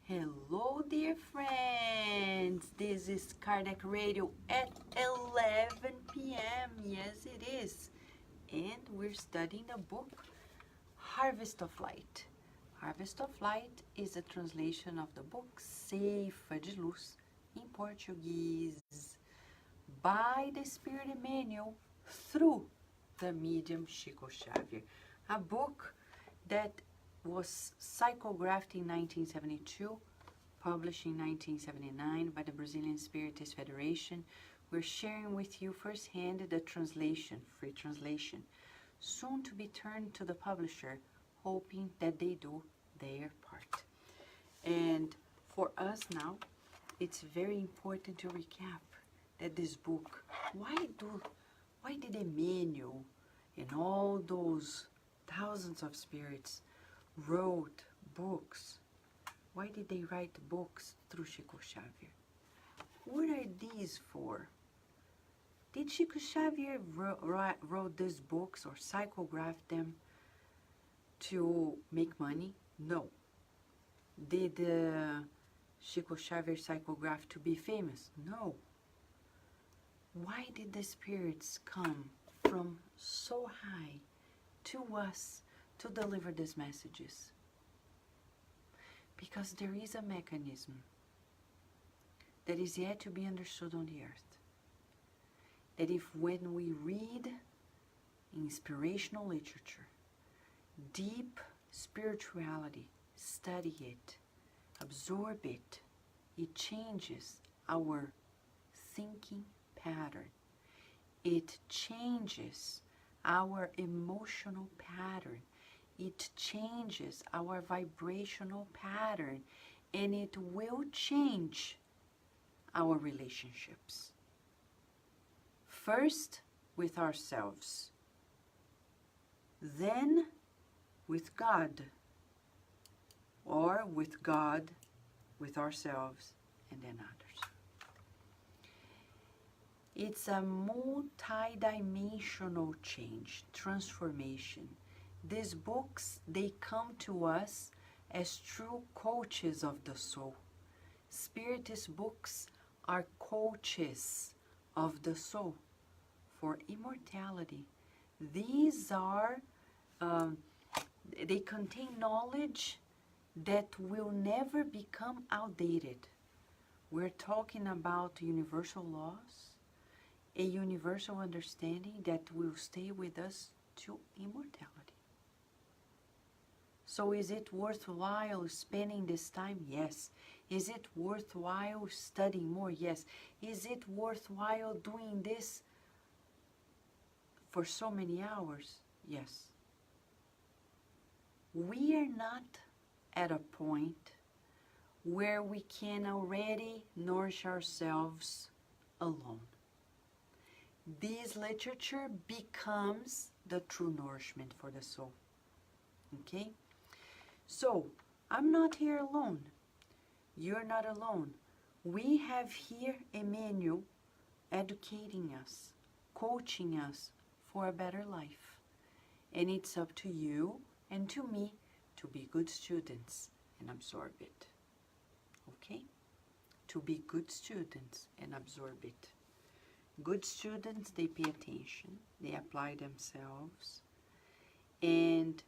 Hello, dear friends. This is Kardec Radio at 11 p.m. Yes, it is. And we're studying the book Harvest of Light. Harvest of Light is a translation of the book Ceifa de Luz in Portuguese by the Spirit Emmanuel through the medium Chico Xavier. A book that was psychographed in 1972, published in 1979 by the Brazilian Spiritist Federation. We're sharing with you firsthand the translation, free translation, soon to be turned to the publisher, hoping that they do their part. And for us now, it's very important to recap that this book, why did Emmanuel and all those thousands of spirits wrote books? Why did they write books through Chico Xavier? What are these for? Did Chico Xavier wrote these books or psychograph them to make money? No. Did Chico Xavier psychograph to be famous? No. Why did the spirits come from so high to us to deliver these messages? Because there is a mechanism that is yet to be understood on the earth. That if when we read inspirational literature, deep spirituality, study it, absorb it, it changes our thinking pattern. It changes our emotional pattern. It changes our vibrational pattern, and it will change our relationships. First with ourselves, then with God, or with God, with ourselves, and then others. It's a multi-dimensional change, transformation. These books, they come to us as true coaches of the soul. Spiritist books are coaches of the soul for immortality. These are, they contain knowledge that will never become outdated. We're talking about universal laws, a universal understanding that will stay with us to immortality. So is it worthwhile spending this time? Yes. Is it worthwhile studying more? Yes. Is it worthwhile doing this for so many hours? Yes. We are not at a point where we can already nourish ourselves alone. This literature becomes the true nourishment for the soul. Okay? So, I'm not here alone. You're not alone. We have here Emmanuel educating us, coaching us for a better life. And it's up to you and to me to be good students and absorb it. Okay? To be good students and absorb it. Good students, they pay attention, they apply themselves, and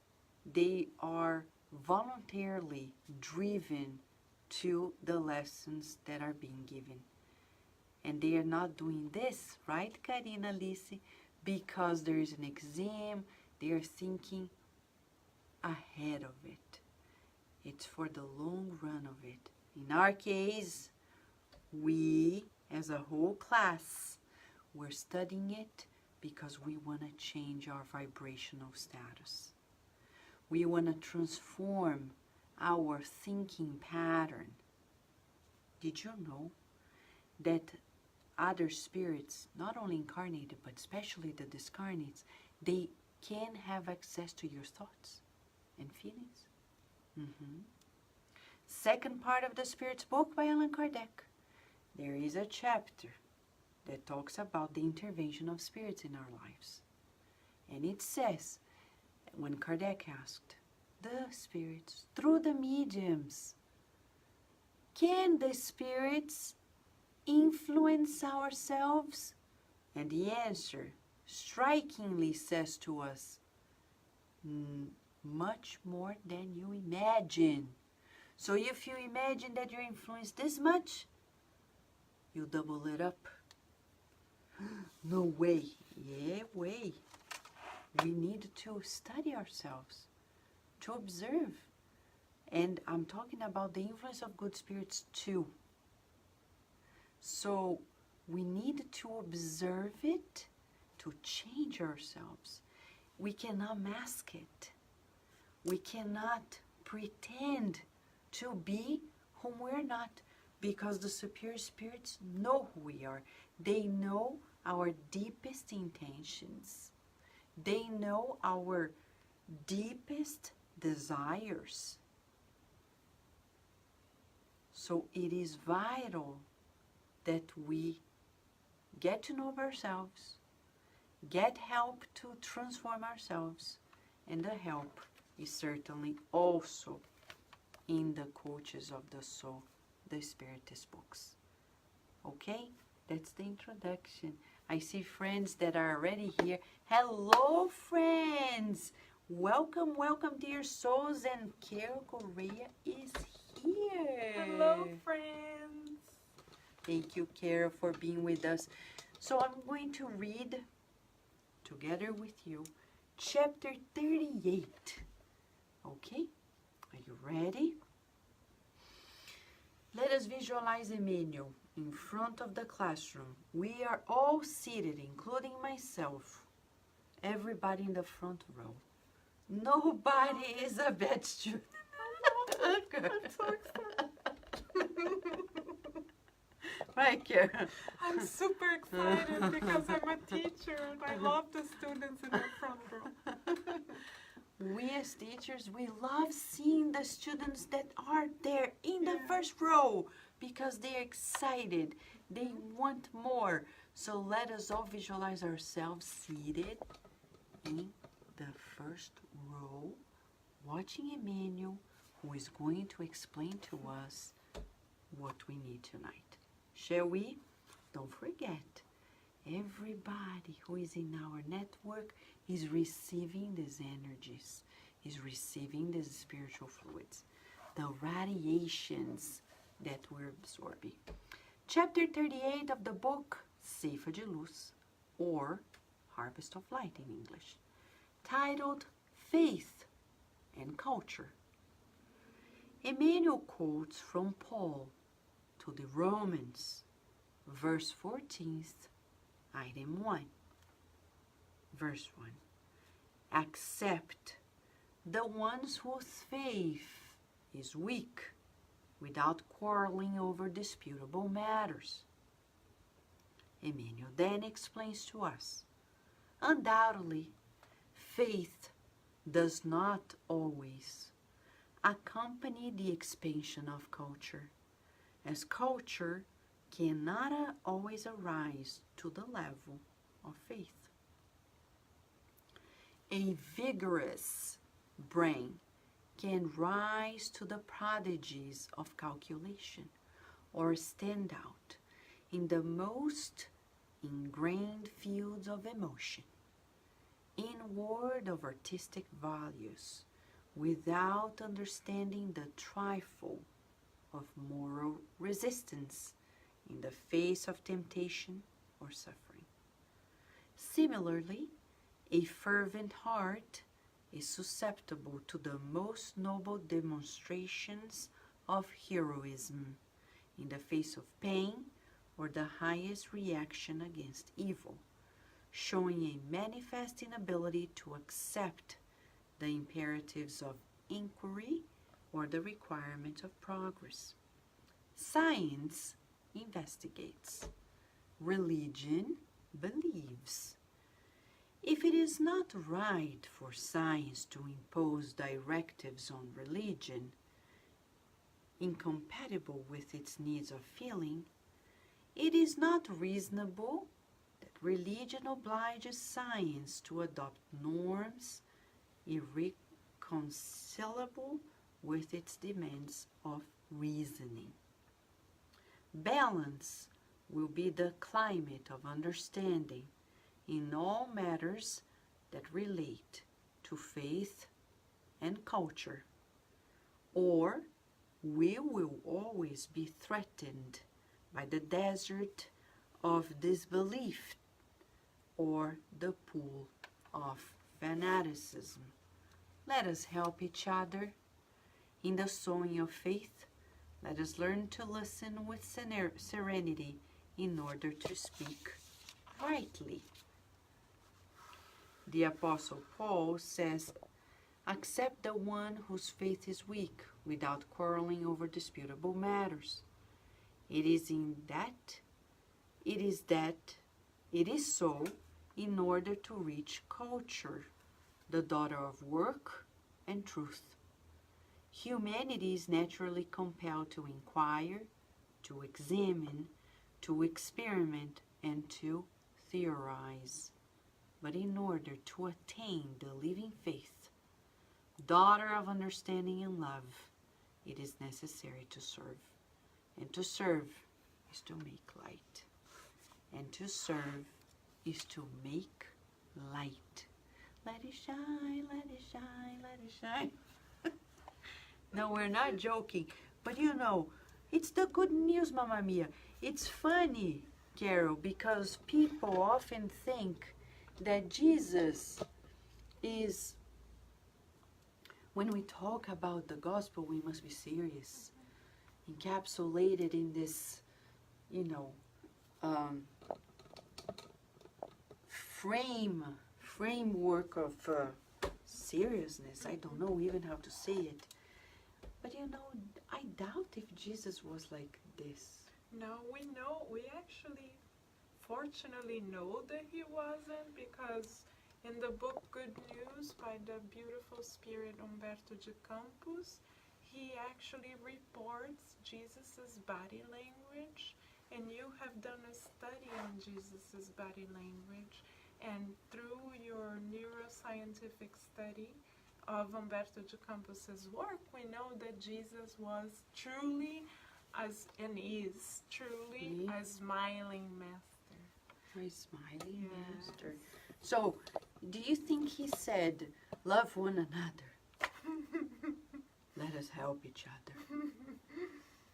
they are voluntarily driven to the lessons that are being given. And they are not doing this, right, Karina, Alice, because there is an exam. They are thinking ahead of it. It's for the long run of it. In our case, we, as a whole class, we're studying it because we want to change our vibrational status. We want to transform our thinking pattern. Did you know that other spirits, not only incarnated, but especially the discarnates, they can have access to your thoughts and feelings? Second part of the Spirit's book by Allan Kardec. There is a chapter that talks about the intervention of spirits in our lives. And it says, when Kardec asked, the spirits, through the mediums, Can the spirits influence ourselves? And the answer strikingly says to us, much more than you imagine. So if you imagine that you're influenced this much, you double it up. No way. Yeah, way. We need to study ourselves, to observe. And I'm talking about the influence of good spirits too. So we need to observe it to change ourselves. We cannot mask it. We cannot pretend to be whom we're not, because the superior spirits know who we are. They know our deepest intentions. They know our deepest desires. So it is vital that we get to know ourselves, get help to transform ourselves, and the help is certainly also in the Coaches of the Soul, the Spiritist books. Okay? That's the introduction. I see friends that are already here. Hello, friends! Welcome, welcome, dear souls, and Carol Correa is here. Hello, friends! Thank you, Carol, for being with us. So I'm going to read, together with you, chapter 38. Okay? Are you ready? Let us visualize Emmanuel in front of the classroom. We are all seated, including myself. Everybody in the front row. Nobody is a bad student. I'm so excited. Right, Karen? I'm super excited because I'm a teacher and I love the students in the front row. We as teachers, we love seeing the students that are there in the first row because they're excited. They want more. So let us all visualize ourselves seated in the first row, watching Emmanuel, who is going to explain to us what we need tonight. Shall we? Don't forget, everybody who is in our network is receiving these energies, is receiving these spiritual fluids, the radiations that we're absorbing. Chapter 38 of the book, Ceifa de Luz, or Harvest of Light in English, titled Faith and Culture. Emmanuel quotes from Paul to the Romans, verse 14, item 1. Verse 1. Accept the ones whose faith is weak, without quarreling over disputable matters. Emmanuel then explains to us, undoubtedly, faith does not always accompany the expansion of culture, as culture cannot always arise to the level of faith. A vigorous brain can rise to the prodigies of calculation or stand out in the most ingrained fields of emotion, inward of artistic values, without understanding the trifle of moral resistance in the face of temptation or suffering. Similarly, a fervent heart is susceptible to the most noble demonstrations of heroism in the face of pain or the highest reaction against evil, showing a manifest inability to accept the imperatives of inquiry or the requirement of progress. Science investigates. Religion believes. If it is not right for science to impose directives on religion, incompatible with its needs of feeling, it is not reasonable that religion obliges science to adopt norms irreconcilable with its demands of reasoning. Balance will be the climate of understanding in all matters that relate to faith and culture, or we will always be threatened by the desert of disbelief or the pool of fanaticism. Let us help each other in the sowing of faith. Let us learn to listen with serenity in order to speak rightly. The Apostle Paul says, accept the one whose faith is weak without quarreling over disputable matters. It is so in order to reach culture, the daughter of work and truth. Humanity is naturally compelled to inquire, to examine, to experiment, and to theorize. But in order to attain the living faith, daughter of understanding and love, it is necessary to serve. And to serve is to make light. And to serve is to make light. Let it shine, let it shine, let it shine. No, we're not joking. But you know, it's the good news, Mamma Mia. It's funny, Carol, because people often think that Jesus is, when we talk about the gospel, we must be serious. Encapsulated in this, framework of seriousness. I don't know even how to say it. But I doubt if Jesus was like this. No, we actually fortunately know that he wasn't, because in the book Good News by the beautiful spirit Humberto de Campos, he actually reports Jesus's body language, and you have done a study on Jesus's body language, and through your neuroscientific study of Humberto de Campos's work, we know that Jesus was truly is truly a smiling master. A smiling master. So, do you think he said, love one another? Let us help each other.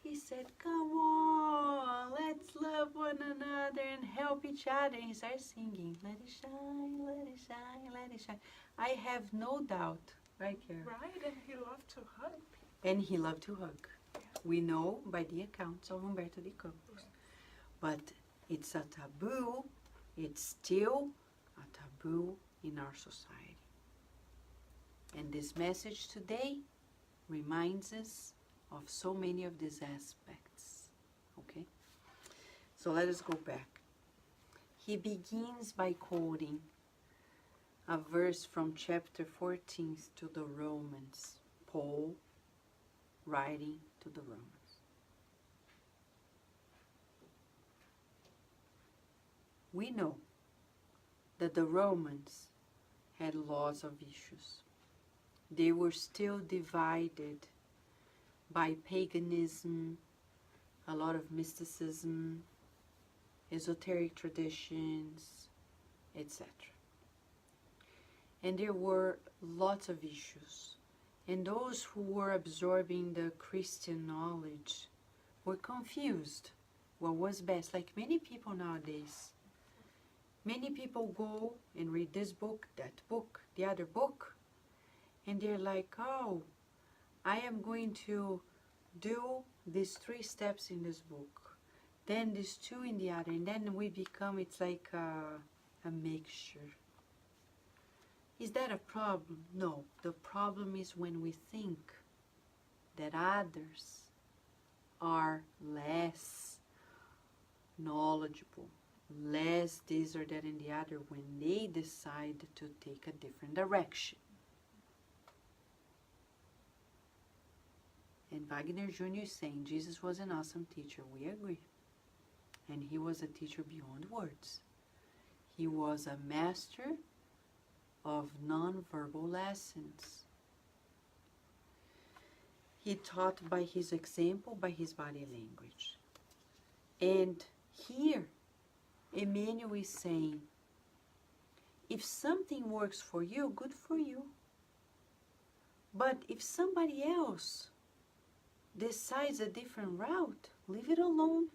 He said, come on, let's love one another and help each other. And he started singing, let it shine, let it shine, let it shine. I have no doubt, right, Karen? Right, and he loved to hug people. And he loved to hug. Yeah. We know by the accounts of Humberto de Campos. Yeah. But it's a taboo. It's still a taboo in our society. And this message today reminds us of so many of these aspects. Okay? So let us go back. He begins by quoting a verse from chapter 14 to the Romans. Paul writing to the Romans. We know that the Romans had lots of issues. They were still divided by paganism, a lot of mysticism, esoteric traditions, etc. And there were lots of issues. And those who were absorbing the Christian knowledge were confused what was best, like many people nowadays. Many people go and read this book, that book, the other book, and they're like, oh, I am going to do these 3 steps in this book, then these 2 in the other, and then we become, it's like a mixture. Is that a problem? No. The problem is when we think that others are less knowledgeable, less this or that and the other, when they decide to take a different direction. And Wagner Jr. is saying Jesus was an awesome teacher. We agree. And he was a teacher beyond words. He was a master of non-verbal lessons. He taught by his example, by his body language. And here, Emmanuel is saying, if something works for you, good for you. But if somebody else decides a different route, leave it alone.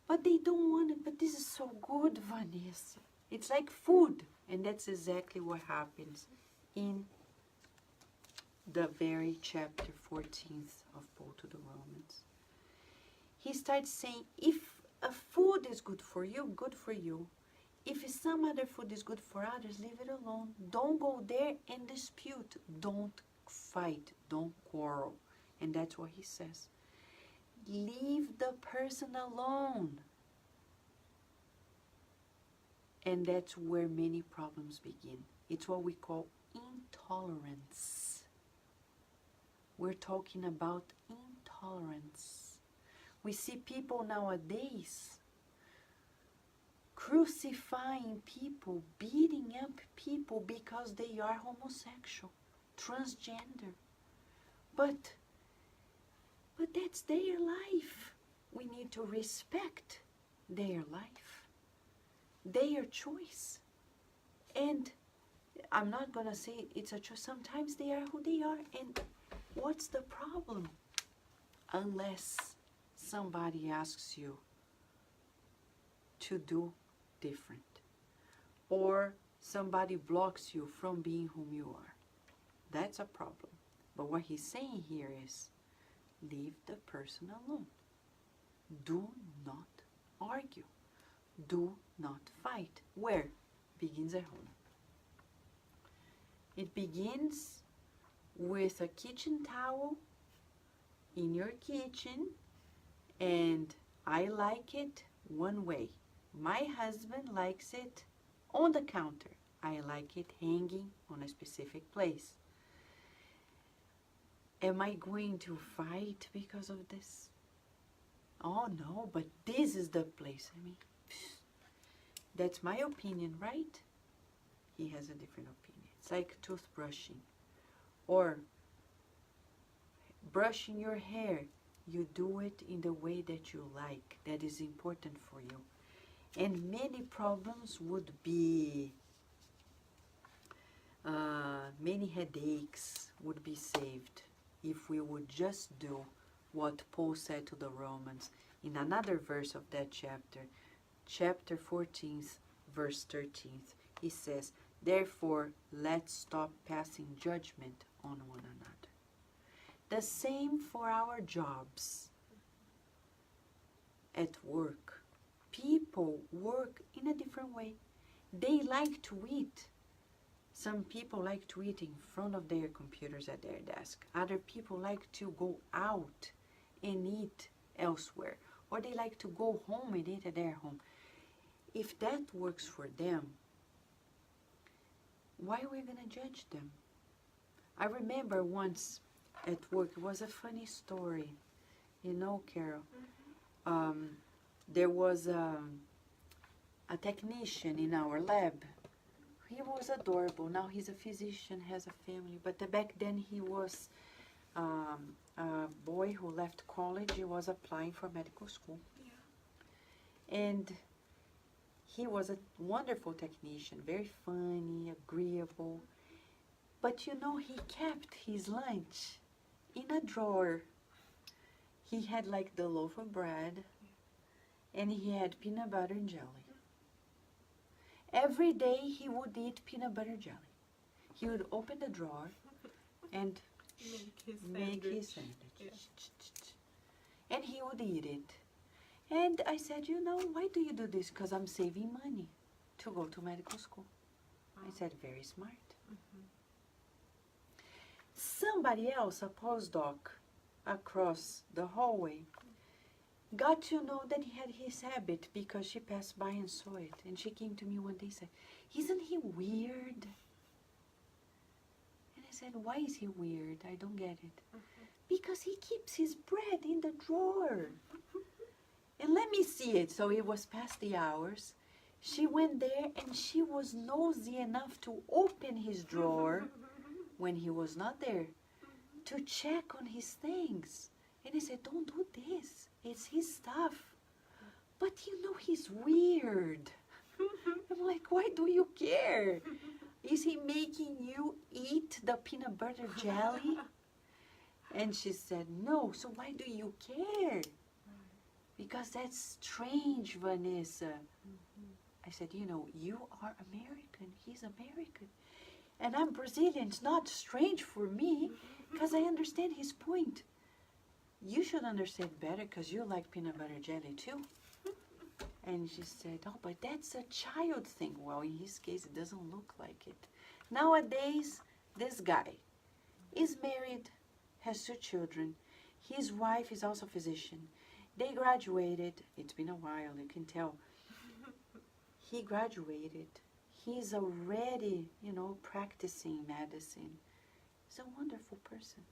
But they don't want it. But this is so good, Vanessa. It's like food. And that's exactly what happens in the very chapter 14th of Paul to the Romans. He starts saying, if a food is good for you, good for you. If some other food is good for others, leave it alone. Don't go there and dispute. Don't fight. Don't quarrel. And that's what he says. Leave the person alone. And that's where many problems begin. It's what we call intolerance. We're talking about intolerance. We see people nowadays crucifying people, beating up people because they are homosexual, transgender. But that's their life. We need to respect their life, their choice. And I'm not going to say it's a choice. Sometimes they are who they are. And what's the problem? Unless somebody asks you to do different, or somebody blocks you from being whom you are. That's a problem. But what he's saying here is, leave the person alone. Do not argue. Do not fight. Where? Begins at home. It begins with a kitchen towel in your kitchen, and I like it one way. My husband likes it on the counter. I like it hanging on a specific place. Am I going to fight because of this? Oh no, but this is the place. I mean, that's my opinion, right? He has a different opinion. It's like toothbrushing or brushing your hair. You do it in the way that you like, that is important for you. And many problems would be, many headaches would be saved if we would just do what Paul said to the Romans in another verse of that chapter, chapter 14, verse 13. He says, therefore, let's stop passing judgment on one another. The same for our jobs. At work, people work in a different way. They like to eat. Some people like to eat in front of their computers at their desk. Other people like to go out and eat elsewhere. Or they like to go home and eat at their home. If that works for them, why are we going to judge them? I remember once at work, it was a funny story. You know, Carol, there was a technician in our lab. He was adorable. Now he's a physician, has a family. But back then he was a boy who left college. He was applying for medical school. Yeah. And he was a wonderful technician, very funny, agreeable. But you know, he kept his lunch in a drawer. He had like the loaf of bread, and he had peanut butter and jelly. Every day he would eat peanut butter jelly. He would open the drawer and make his sandwich. Yeah. And he would eat it. And I said, you know, why do you do this? Because I'm saving money to go to medical school. I said, very smart. Somebody else, a postdoc across the hallway, got to know that he had his habit because she passed by and saw it. And she came to me one day and said, isn't he weird? And I said, why is he weird? I don't get it. Because he keeps his bread in the drawer. And let me see it. So it was past the hours. She went there and she was nosy enough to open his drawer when he was not there to check on his things. And I said, don't do this. It's his stuff. But you know, he's weird. I'm like, why do you care? Is he making you eat the peanut butter jelly? And she said, no. So why do you care? Because that's strange, Vanessa. I said, you know, you are American. He's American. And I'm Brazilian. It's not strange for me because I understand his point. You should understand better because you like peanut butter jelly too. And she said, oh, but that's a child thing. Well, in his case, it doesn't look like it. Nowadays, this guy is married, has 2 children. His wife is also a physician. They graduated. It's been a while, you can tell. He graduated. He's already, you know, practicing medicine. He's a wonderful person.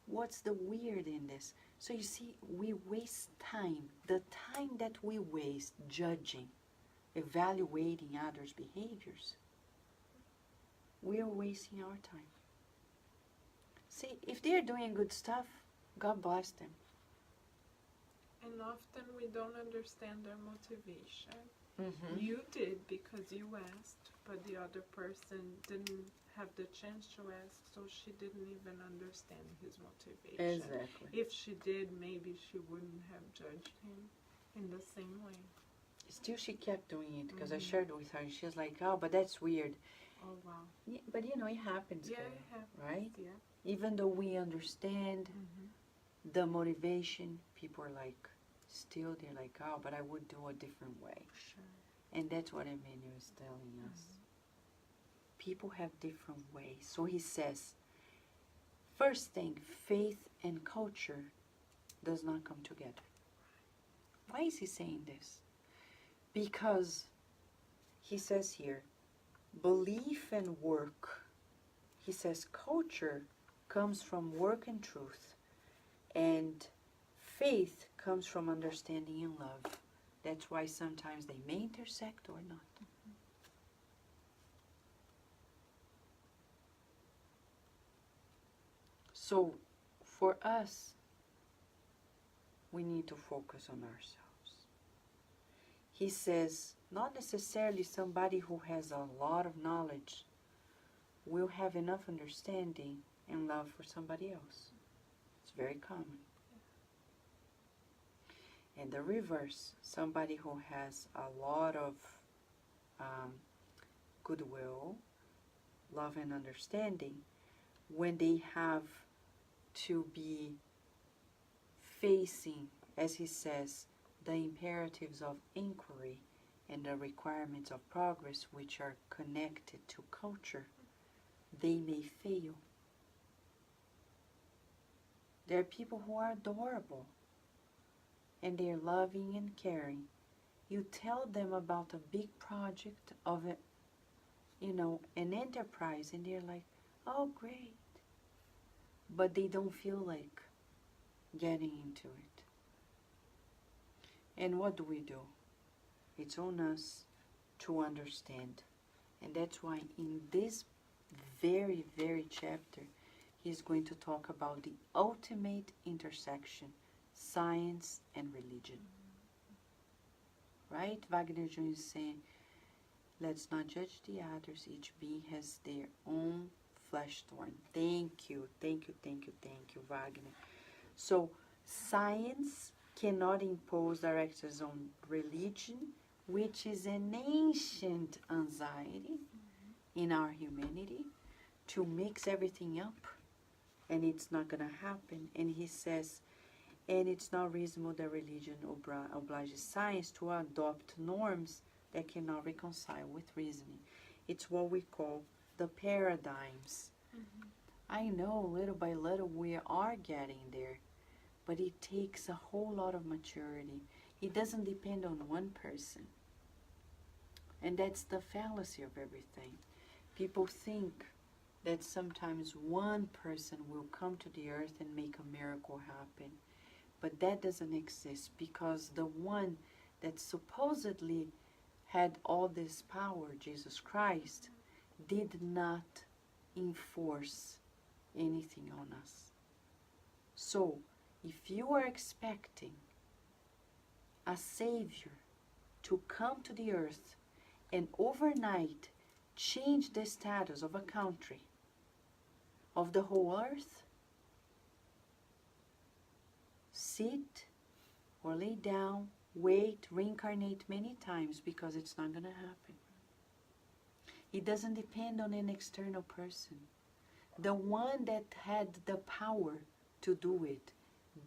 What's the weird in this? So you see, we waste time. The time that we waste judging, evaluating others' behaviors, we are wasting our time. See, if they're doing good stuff, God bless them. And often we don't understand their motivation. Mm-hmm. You did because you asked, but the other person didn't have the chance to ask, so she didn't even understand his motivation. Exactly. If she did, maybe she wouldn't have judged him in the same way. Still, she kept doing it because I shared with her. She was like, oh, but that's weird. Oh, wow. Yeah, but you know, it happens, Yeah, girl, it happens. right? Yeah. Even though we understand the motivation, people are like, still, they're like, oh, but I would do a different way. Sure. And that's what Emmanuel is telling us. People have different ways. So he says, first thing, faith and culture does not come together. Why is he saying this? Because he says here, belief and work. He says culture comes from work and truth. And faith comes from understanding and love. That's why sometimes they may intersect or not. So, for us, we need to focus on ourselves. He says, not necessarily somebody who has a lot of knowledge will have enough understanding and love for somebody else. It's very common. And the reverse, somebody who has a lot of goodwill, love and understanding, when they have to be facing, as he says, the imperatives of inquiry and the requirements of progress which are connected to culture, they may fail. There are people who are adorable and they're loving and caring. You tell them about a big project of a, you know, an enterprise, and they're like, oh, great. But they don't feel like getting into it. And what do? It's on us to understand. And that's why in this very, very chapter, he's going to talk about the ultimate intersection, science and religion. Right? Wagner Jung is saying, let's not judge the others. Each being has their own flesh thorn. Thank you, Wagner. So, science cannot impose directives on religion, which is an ancient anxiety in our humanity, to mix everything up, and it's not going to happen. And he says, and it's not reasonable that religion obliges science to adopt norms that cannot reconcile with reasoning. It's what we call the paradigms. I know little by little we are getting there, but it takes a whole lot of maturity. It doesn't depend on one person. And that's the fallacy of everything. People think that sometimes one person will come to the earth and make a miracle happen. But that doesn't exist, because the one that supposedly had all this power, Jesus Christ, did not enforce anything on us. So, If you are expecting a Savior to come to the earth and overnight change the status of a country, of the whole earth, sit or lay down, wait, reincarnate many times, because it's not going to happen. It doesn't depend on an external person. The one that had the power to do it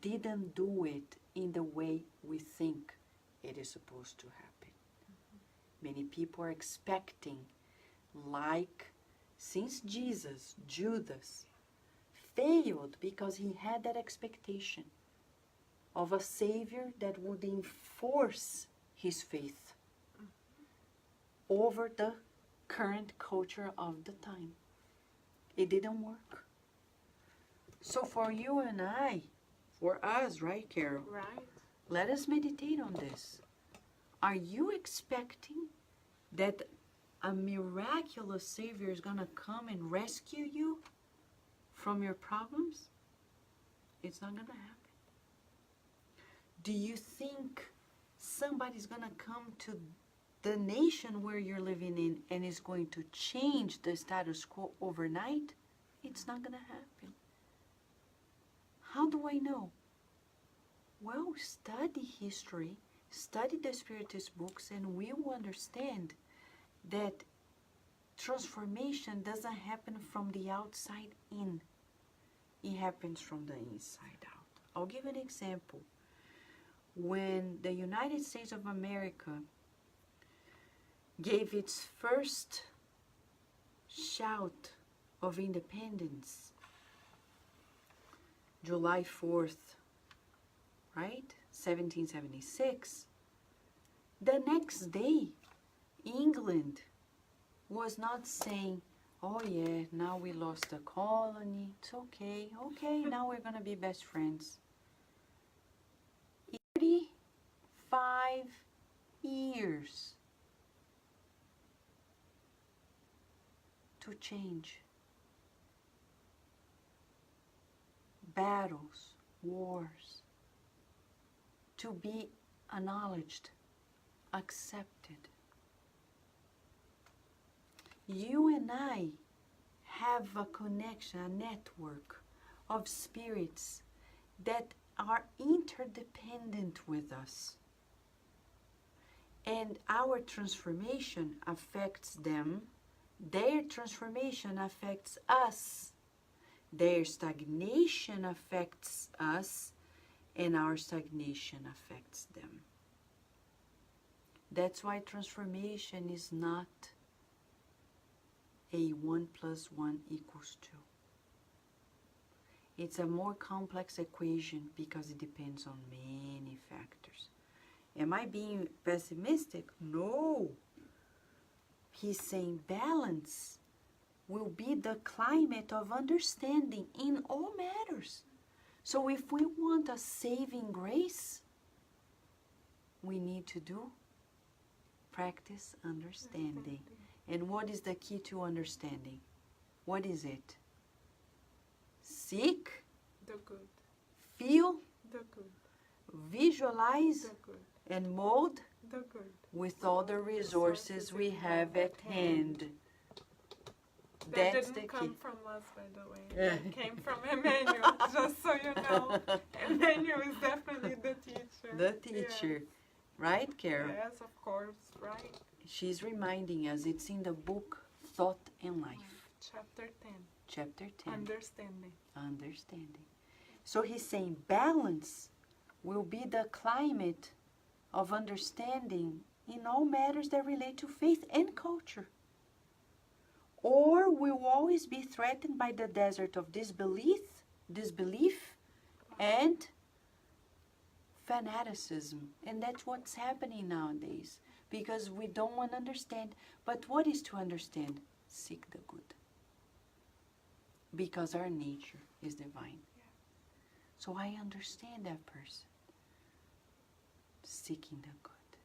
didn't do it in the way we think it is supposed to happen. Many people are expecting, like since Jesus, Judas, failed because he had that expectation of a Savior that would enforce his faith over the current culture of the time. It didn't work. So for you and I, for us, right, Carol? Right. Let us meditate on this. Are you expecting that a miraculous Savior is going to come and rescue you from your problems? It's not going to happen. Do you think somebody's going to come to the nation where you're living in and is going to change the status quo overnight? It's not going to happen. How do I know? Well, study history, study the Spiritist books, and we will understand that transformation doesn't happen from the outside in. It happens from the inside out. I'll give an example. When the United States of America gave its first shout of independence, July 4th, right? 1776. The next day, England was not saying, oh yeah, now we lost the colony, it's okay, now we're going to be best friends. 35 years to change. Battles, wars, to be acknowledged, accepted. You and I have a connection, a network of spirits that are interdependent with us. And our transformation affects them. Their transformation affects us. Their stagnation affects us, and our stagnation affects them. That's why transformation is not a 1 + 1 = 2. It's a more complex equation because it depends on many factors. Am I being pessimistic? No. He's saying balance will be the climate of understanding in all matters. So if we want a saving grace, we need to do practice understanding. And what is the key to understanding? What is it? Seek, The good. feel, The good. visualize, The good. and mold The good. with all the resources we have at hand. That That's the didn't key. come from us, by the way. It came from Emmanuel, just so you know. Emmanuel is definitely the teacher. The teacher. Right, Carol? Yes, of course, right. She's reminding us, it's in the book Thought and Life. Chapter 10. Chapter 10. Understanding. Understanding. So he's saying balance will be the climate of understanding in all matters that relate to faith and culture. Or we'll always be threatened by the desert of disbelief and fanaticism. And that's what's happening nowadays, because we don't want to understand. But what is to understand? Seek the good. Because our nature is divine. So I understand that person. Seeking the good.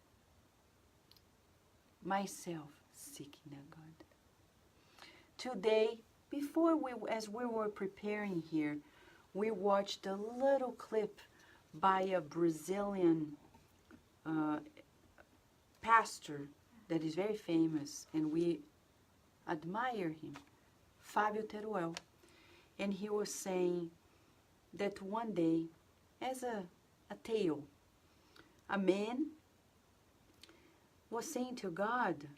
Myself seeking the good. Today, as we were preparing here, We watched a little clip by a Brazilian pastor that is very famous, and we admire him, Fábio Teruel. And he was saying that one day, as a tale, a man was saying to God,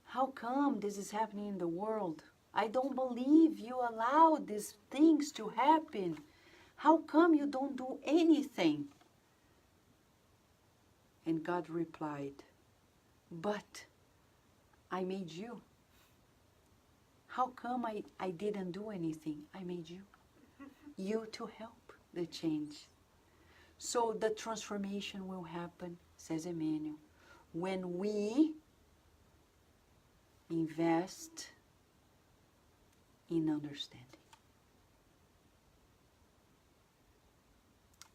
how come this is happening in the world? I don't believe you allow these things to happen. How come you don't do anything? And God replied, but I made you. How come I didn't do anything? I made you. You to help the change. So the transformation will happen, says Emmanuel, when we invest in understanding.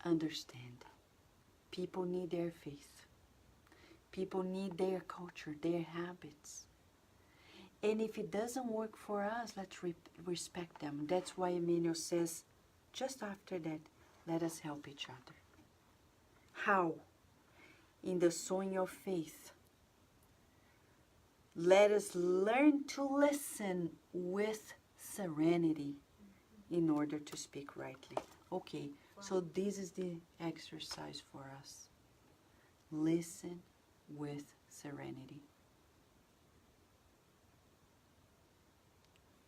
Understand. People need their faith. People need their culture, their habits. And if it doesn't work for us, let's respect them. That's why Emmanuel says, just after that, let us help each other. How? In the sowing of faith. Let us learn to listen with serenity in order to speak rightly. Okay, so this is the exercise for us. Listen with serenity.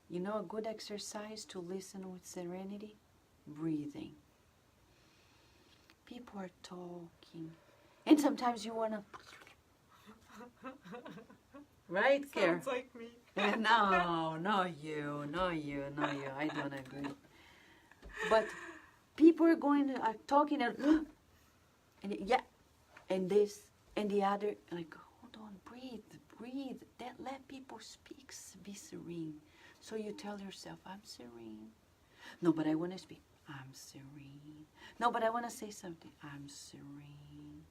You know a good exercise to listen with serenity? Breathing. People are talking. And sometimes you want to... Right, Care? Sounds like me. No, not you. I don't agree. But people are talking and yeah, and this and the other, like, hold on, breathe. Let people speak, be serene. So you tell yourself, I'm serene. No, but I want to speak. I'm serene. No, but I want to say something. I'm serene.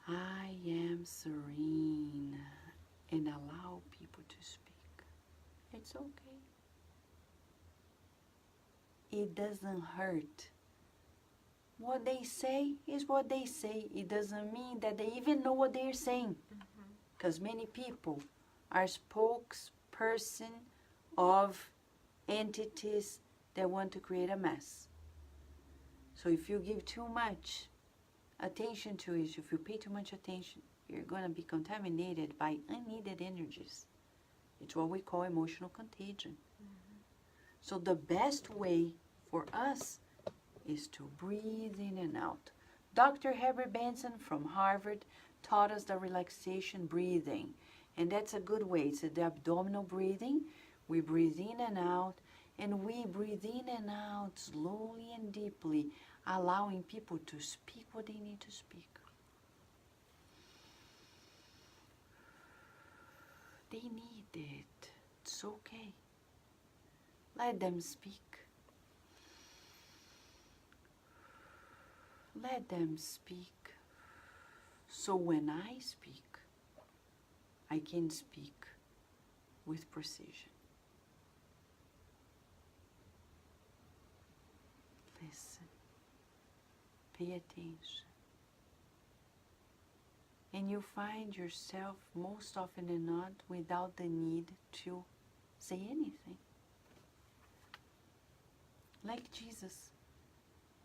I am serene. And allow people to speak. It's okay. It doesn't hurt. What they say is what they say. It doesn't mean that they even know what they're saying. Because many people are spokesperson of entities that want to create a mess. So if you give too much attention to it, if you pay too much attention, you're going to be contaminated by unneeded energies. It's what we call emotional contagion. So the best way for us is to breathe in and out. Dr. Herbert Benson from Harvard taught us the relaxation breathing. And that's a good way. It's the abdominal breathing. We breathe in and out. And we breathe in and out slowly and deeply, allowing people to speak what they need to speak. They need it. It's okay. Let them speak. Let them speak. So when I speak, I can speak with precision. Listen. Pay attention. And you find yourself most often than not without the need to say anything. Like Jesus.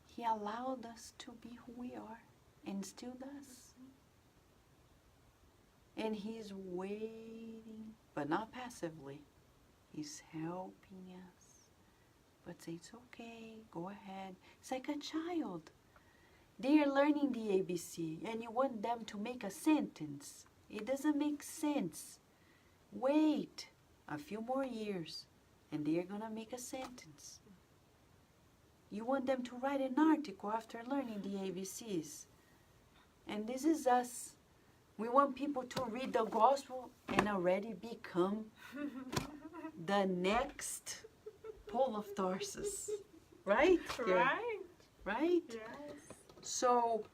He allowed us to be who we are and still does. And He's waiting, but not passively. He's helping us. But say, it's okay, go ahead. It's like a child. They are learning the ABC, and you want them to make a sentence. It doesn't make sense. Wait a few more years, and they are going to make a sentence. You want them to write an article after learning the ABCs. And this is us. We want people to read the gospel and already become the next Paul of Tarsus. Right? Right? Right? Yes. So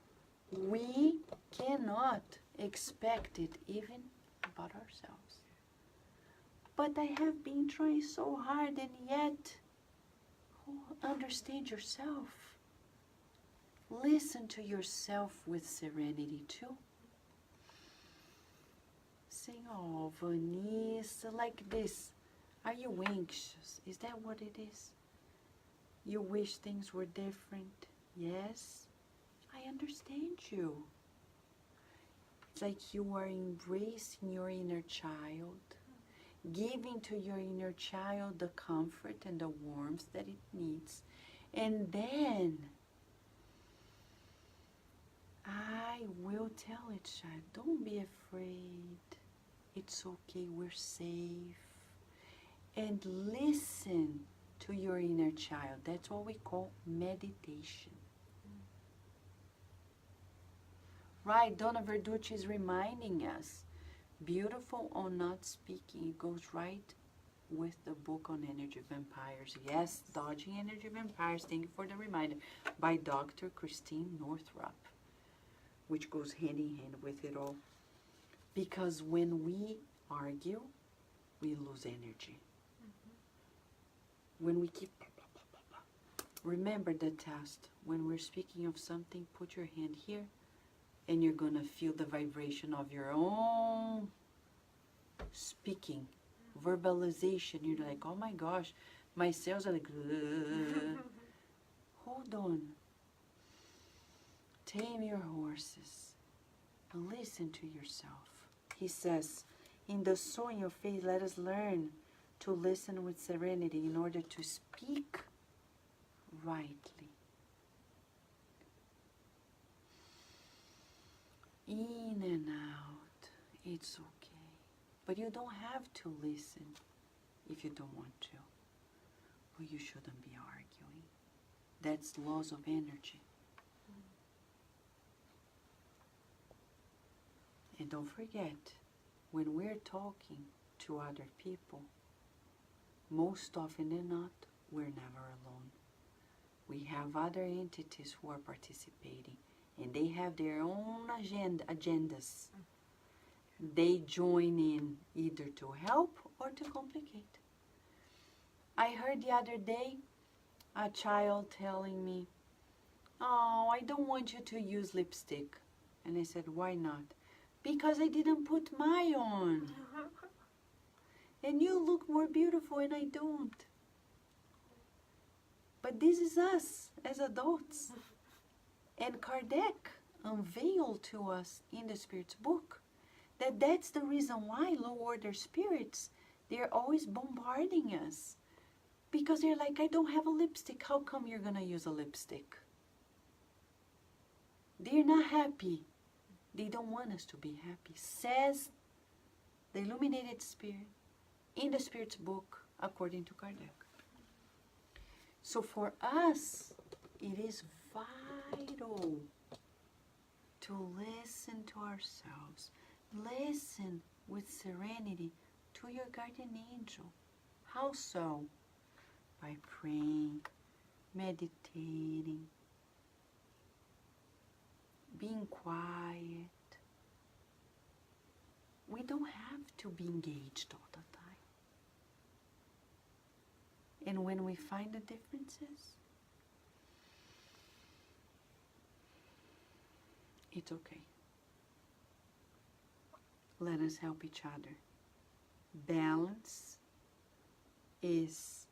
we cannot expect it even about ourselves. But I have been trying so hard, and yet, understand yourself. Listen to yourself with serenity too. Saying, oh, Vanessa, like this. Are you anxious? Is that what it is? You wish things were different? Yes, I understand you. It's like you are embracing your inner child, giving to your inner child the comfort and the warmth that it needs. And then, I will tell it, child, don't be afraid. It's okay, we're safe. And listen to your inner child. That's what we call meditation. Right, Donna Verducci is reminding us, beautiful or not speaking, it goes right with the book on energy vampires. Yes, Dodging Energy Vampires, thank you for the reminder, by Dr. Christine Northrup, which goes hand in hand with it all. Because when we argue, we lose energy. When we keep... Remember the test. When we're speaking of something, put your hand here, and you're going to feel the vibration of your own speaking, verbalization. You're like, oh my gosh, my cells are like, hold on. Tame your horses and listen to yourself. He says, in the soul in your face, let us learn to listen with serenity in order to speak rightly. In and out, it's okay. But you don't have to listen if you don't want to. But you shouldn't be arguing. That's laws of energy. And don't forget, when we're talking to other people, most often than not, we're never alone. We have other entities who are participating, and they have their own agendas. They join in either to help or to complicate. I heard the other day a child telling me, oh, I don't want you to use lipstick. And I said, why not? Because I didn't put my on. And you look more beautiful and I don't. But this is us as adults. And Kardec unveiled to us in the Spirit's book that that's the reason why low order spirits, they're always bombarding us. Because they're like, I don't have a lipstick. How come you're going to use a lipstick? They're not happy. They don't want us to be happy. Says the illuminated spirit in the Spirit's book, according to Kardec. So for us, it is vital to listen to ourselves. Listen with serenity to your guardian angel. How so? By praying, meditating, being quiet. We don't have to be engaged all the time. And when we find the differences, it's okay. Let us help each other. Balance is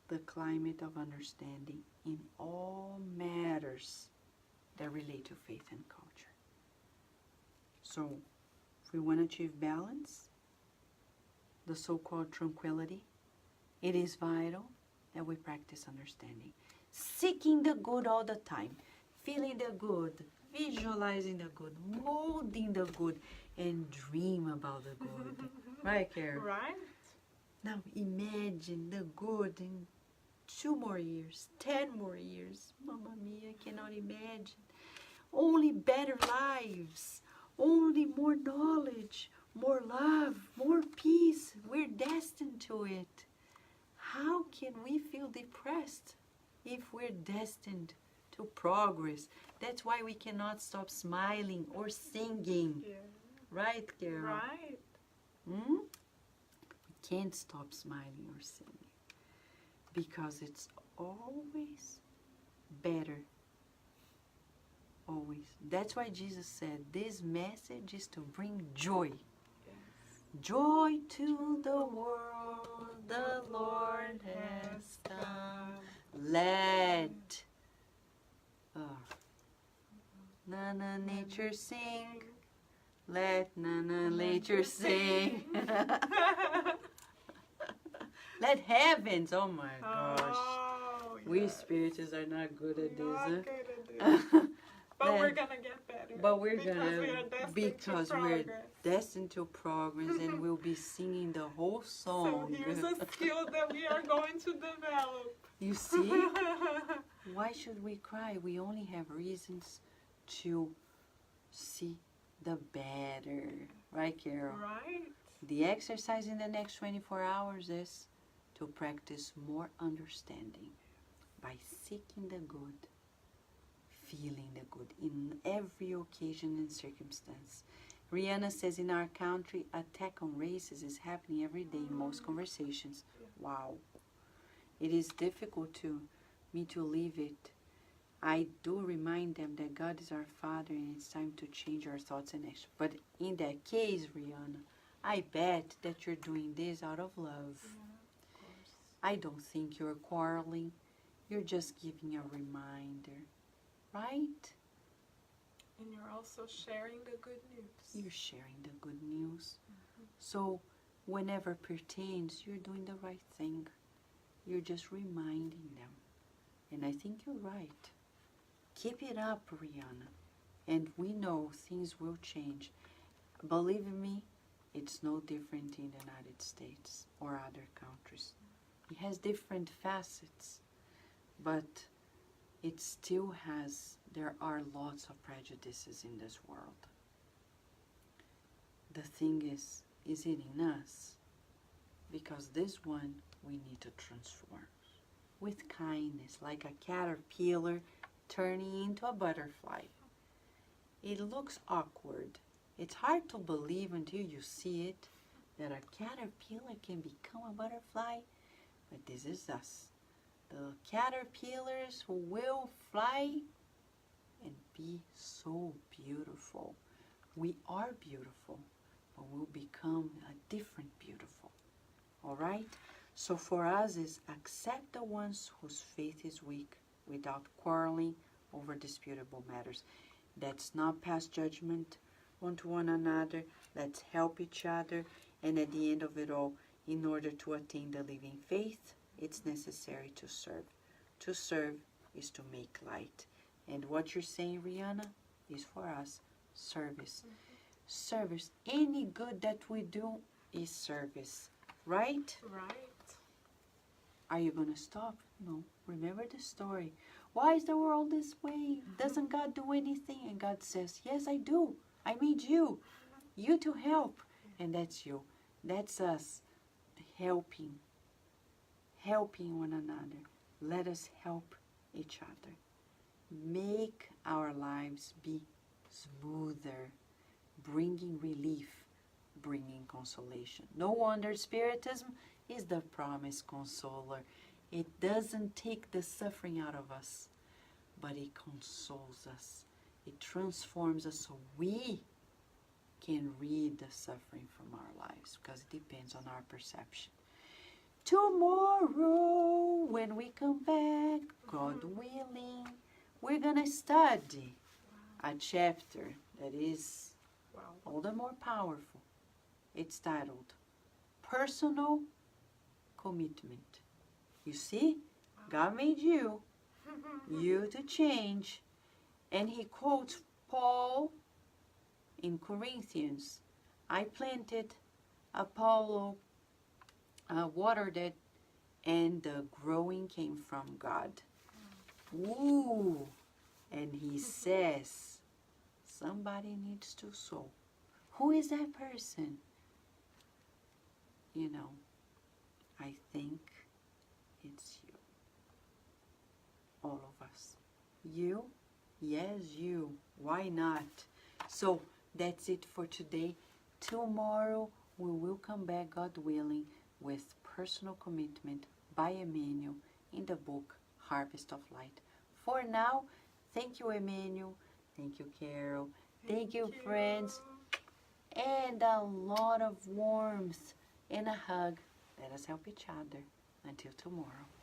the climate of understanding in all matters that relate to faith and culture. So, if we want to achieve balance, the so-called tranquility, it is vital that we practice understanding. Seeking the good all the time, feeling the good, visualizing the good, molding the good, and dream about the good. Right, Karen? Right? Now imagine the good in 2 more years, 10 more years. Mamma mia, I cannot imagine. Only better lives, only more knowledge, more love, more peace. We're destined to it. How can we feel depressed if we're destined to progress? That's why we cannot stop smiling or singing. Yeah. Right, Carol? Right. We can't stop smiling or singing, because it's always better. Always. That's why Jesus said this message is to bring joy. Joy to the world, the Lord has come. Let Nana nature sing. Let Nana nature sing. Let heavens, oh my gosh. Oh, We yes. spirituals are not good at this. Not Huh? good at this. But we're gonna get better. But we're because gonna, we are destined because to we're progress. destined to progress, and we'll be singing the whole So song. here's a skill that we are going to develop. You see? Why should we cry? We only have reasons to see the better. Right, Carol? Right? The exercise in the next 24 hours is to practice more understanding by seeking the good, feeling the good in every occasion and circumstance. Rihanna says in our country, attack on races is happening every day in most conversations. Wow. It is difficult to me to leave it. I do remind them that God is our Father and it's time to change our thoughts and actions. But in that case, Rihanna, I bet that you're doing this out of love. Yeah, of course. I don't think you're quarreling. You're just giving a reminder, right? And you're also sharing the good news. You're sharing the good news. So whenever pertains, you're doing the right thing. You're just reminding them. And I think you're right. Keep it up, Rihanna. And we know things will change. Believe me, it's no different in the United States or other countries. It has different facets, but it still has, there are lots of prejudices in this world. The thing is it in us? Because this one we need to transform with kindness, like a caterpillar turning into a butterfly. It looks awkward. It's hard to believe until you see it, that a caterpillar can become a butterfly, but this is us. The caterpillars who will fly and be so beautiful. We are beautiful, but we'll become a different beautiful. All right? So for us is accept the ones whose faith is weak without quarreling over disputable matters. Let's not pass judgment onto one another. Let's help each other. And at the end of it all, in order to attain the living faith, it's necessary to serve. To serve is to make light. And what you're saying, Rihanna, is for us service. Service. Any good that we do is service. Right? Right. Are you going to stop? No. Remember the story. Why is the world this way? Doesn't God do anything? And God says, yes, I do. I made you. You to help. And that's you. That's us helping. Helping one another. Let us help each other. Make our lives be smoother. Bringing relief. Bringing consolation. No wonder Spiritism is the promised consoler. It doesn't take the suffering out of us, but it consoles us. It transforms us so we can read the suffering from our lives, because it depends on our perception. Tomorrow, when we come back, God willing, we're going to study a chapter that is all the more powerful. It's titled Personal Commitment. You see, God made you to change. And he quotes Paul in Corinthians. I planted, Apollo watered it, and the growing came from God. Ooh! And he says, somebody needs to sow. Who is that person? You know, I think it's you. All of us. You? Yes, you. Why not? So, that's it for today. Tomorrow, we will come back, God willing, with personal commitment by Emmanuel in the book Harvest of Light. For now, thank you, Emmanuel. Thank you, Carol. Thank you, friends. And a lot of warmth and a hug. Let us help each other. Until tomorrow.